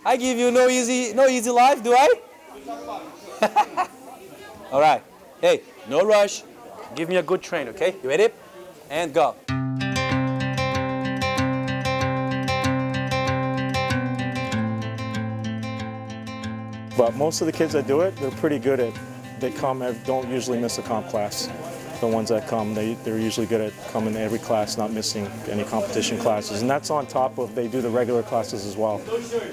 I give you no easy life, do I? All right. Hey, no rush. Give me a good train, okay? You ready? And go. But most of the kids that do it, they're pretty good at, they don't usually miss a comp class. The ones that come, they're usually good at coming to every class, not missing any competition classes. And that's on top of, they do the regular classes as well.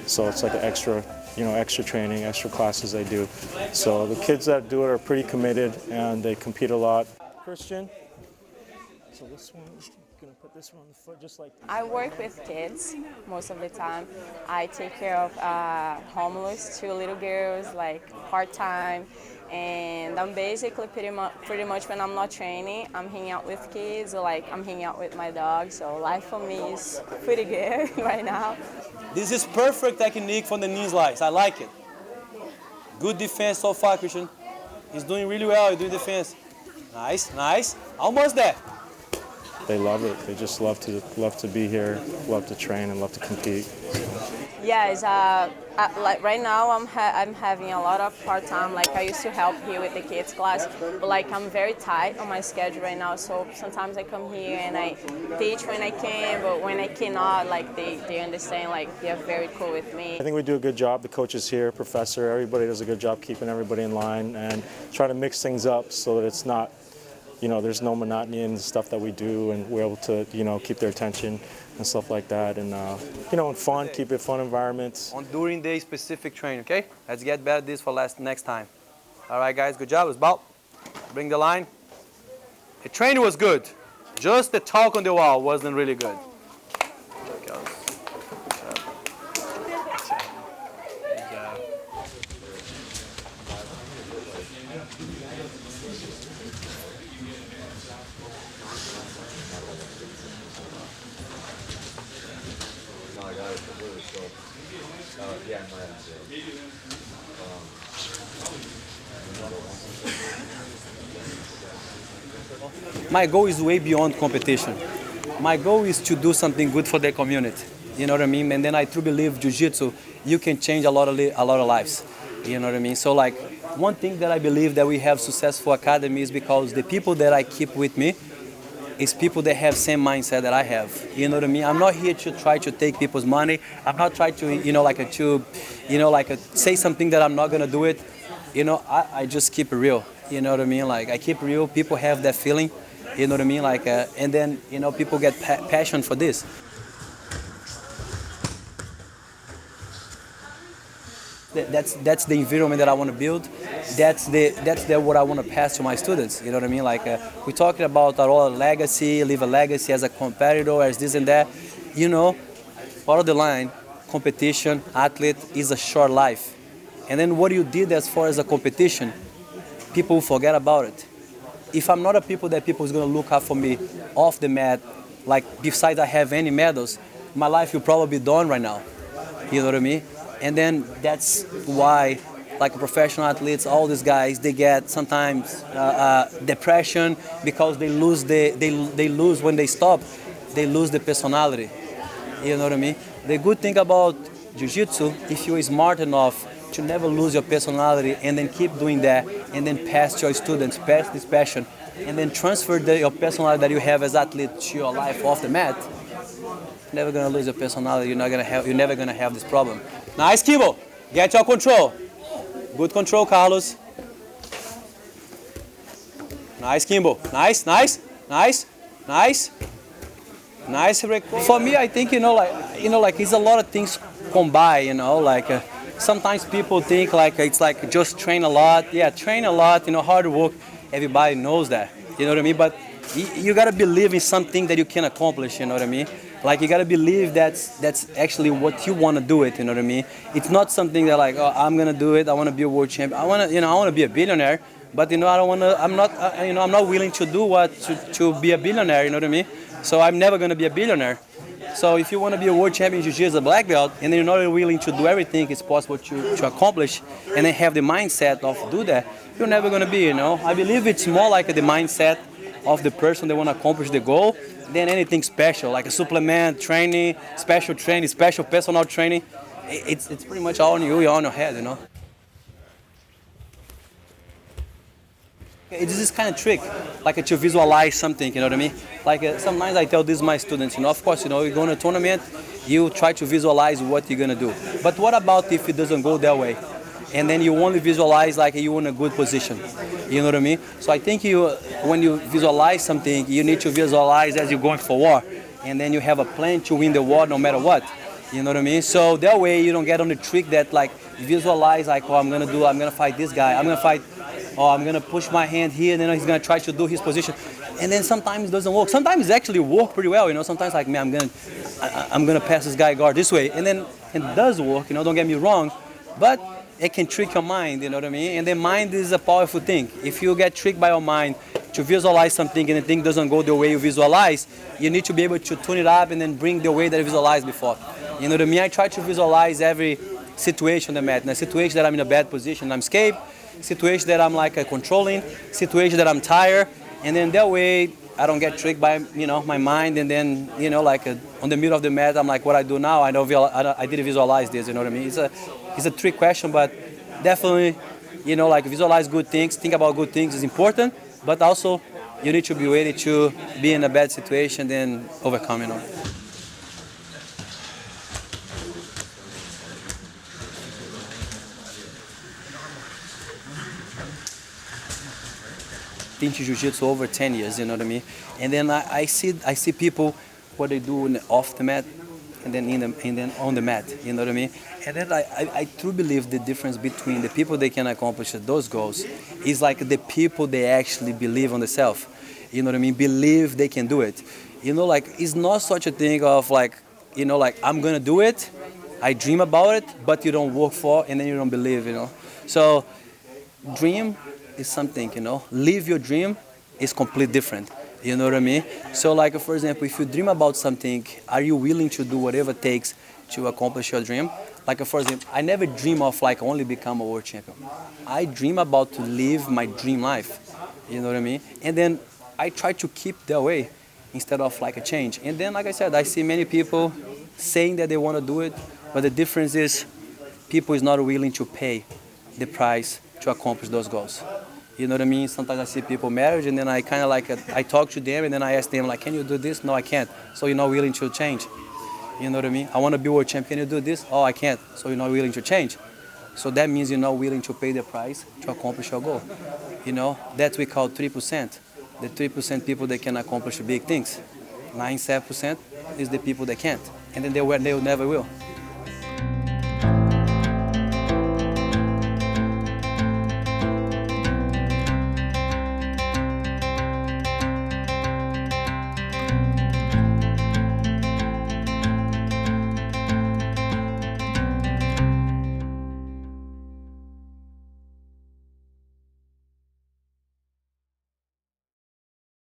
So it's like an extra, extra training, extra classes they do. So the kids that do it are pretty committed and they compete a lot. Christian, so this one, gonna put this one on the foot just like this. I work with kids most of the time. I take care of homeless, 2 little girls, like part-time. And I'm basically pretty much when I'm not training, I'm hanging out with kids, or like I'm hanging out with my dog. So life for me is pretty good right now. This is perfect technique for the knee slice. I like it. Good defense so far, Christian. He's doing really well. He's doing defense. Nice, nice. Almost there. They love it. They just love to be here, love to train, and love to compete. Yeah, like right now I'm having a lot of part-time. Like I used to help here with the kids class, but like I'm very tight on my schedule right now. So sometimes I come here and I teach when I can, but when I cannot, like they understand. Like they're very cool with me. I think we do a good job. The coaches here, professor, everybody does a good job keeping everybody in line and try to mix things up so that it's not, there's no monotony in the stuff that we do, and we're able to, keep their attention and stuff like that, and and fun, keep it fun environments. During the specific training, okay? Let's get better at this for next time. All right, guys, good job. Let's bow. Bring the line. The training was good. Just the talk on the wall wasn't really good. My goal is way beyond competition. My goal is to do something good for the community. You know what I mean? And then I truly believe Jiu-Jitsu, you can change a lot of lives. You know what I mean? So like one thing that I believe that we have successful academy is because the people that I keep with me is people that have same mindset that I have. You know what I mean? I'm not here to try to take people's money. I'm not trying to, say something that I'm not gonna do it. I just keep it real. You know what I mean? Like I keep it real. People have that feeling. You know what I mean? Like, and then people get passion for this. That's the environment that I want to build. That's what I want to pass to my students. You know what I mean? Like we're talking about our legacy, leave a legacy as a competitor, as this and that. Part of the line, competition, athlete is a short life. And then what you did as far as a competition, people will forget about it. If I'm not a people that people is going to look out for me off the mat, like besides I have any medals, my life will probably be done right now. You know what I mean? And then that's why, like professional athletes, all these guys, they get sometimes depression because they lose when they stop, they lose the personality. You know what I mean? The good thing about Jiu-Jitsu, if you're smart enough to never lose your personality and then keep doing that and then pass to your students, pass this passion, and then transfer your personality that you have as athlete to your life off the mat, you're never gonna lose your personality. You're never gonna have this problem. Nice, Kibo. Get your control. Good control, Carlos. Nice, Kimbo. Nice, nice, nice, nice. Nice. For me, I think like it's a lot of things combined. Sometimes people think like it's like just train a lot. Yeah, train a lot. Hard work. Everybody knows that. You know what I mean? But you gotta believe in something that you can accomplish. You know what I mean? Like you gotta believe that's actually what you want to do it. You know what I mean? It's not something that like, oh, I'm gonna do it. I want to be a world champion. I want to be a billionaire. But I don't want to. I'm not willing to do to be a billionaire. You know what I mean? So I'm never gonna be a billionaire. So if you want to be a world champion Jiu-Jitsu as a black belt, and then you're not willing to do everything it's possible to accomplish, and then have the mindset of do that, you're never going to be, I believe it's more like the mindset of the person that want to accomplish the goal than anything special, like a supplement, training, special personal training. It's pretty much all on you, on your head, you know. It's this kind of trick, like to visualize something, you know what I mean? Like sometimes I tell this to my students, you know, of course, you know, you go in a tournament, you try to visualize what you're gonna do. But what about if it doesn't go that way? And then you only visualize like you're in a good position, you know what I mean? So I think when you visualize something, you need to visualize as you're going for war. And then you have a plan to win the war no matter what. You know what I mean? So that way you don't get on the trick that like visualize like, oh, I'm gonna fight this guy, I'm gonna push my hand here, and then he's gonna try to do his position, and then sometimes it doesn't work. Sometimes it actually work pretty well, you know. Sometimes like, man, I'm gonna pass this guy guard this way, and then it does work, you know. Don't get me wrong, but it can trick your mind, you know what I mean? And the mind is a powerful thing. If you get tricked by your mind to visualize something and the thing doesn't go the way you visualize, you need to be able to tune it up and then bring the way that you visualized before. You know what I mean? I try to visualize every situation on the mat. In a situation that I'm in a bad position, I'm escape. Situation that I'm like controlling, situation that I'm tired, and then that way I don't get tricked by, you know, my mind, and then, you know, like on the middle of the mat, I'm like, what I do now, I didn't visualize this, you know what I mean? It's a trick question, but definitely, you know, like visualize good things, think about good things is important, but also you need to be ready to be in a bad situation, then overcome, you know. Teaching jiu-jitsu over 10 years, you know what I mean? And then I see people what they do off the mat and then on the mat, you know what I mean? And then I truly believe the difference between the people that can accomplish those goals is like the people they actually believe on themselves, you know what I mean? Believe they can do it. You know, like it's not such a thing of like, you know, like I'm gonna do it, I dream about it, but you don't work for it and then you don't believe, you know? So dream is something, you know. Live your dream is completely different. You know what I mean? So like, for example, if you dream about something, are you willing to do whatever it takes to accomplish your dream? Like, for example, I never dream of like only become a world champion. I dream about to live my dream life. You know what I mean? And then I try to keep that way instead of like a change. And then, like I said, I see many people saying that they want to do it, but the difference is people is not willing to pay the price to accomplish those goals. You know what I mean? Sometimes I see people married, and then I kind of like, I talk to them, and then I ask them, like, can you do this? No, I can't. So you're not willing to change. You know what I mean? I want to be world champion. Can you do this? Oh, I can't. So you're not willing to change. So that means you're not willing to pay the price to accomplish your goal. You know, that's we call 3%. The 3% people that can accomplish big things. 97% is the people that can't. And then they'll never will.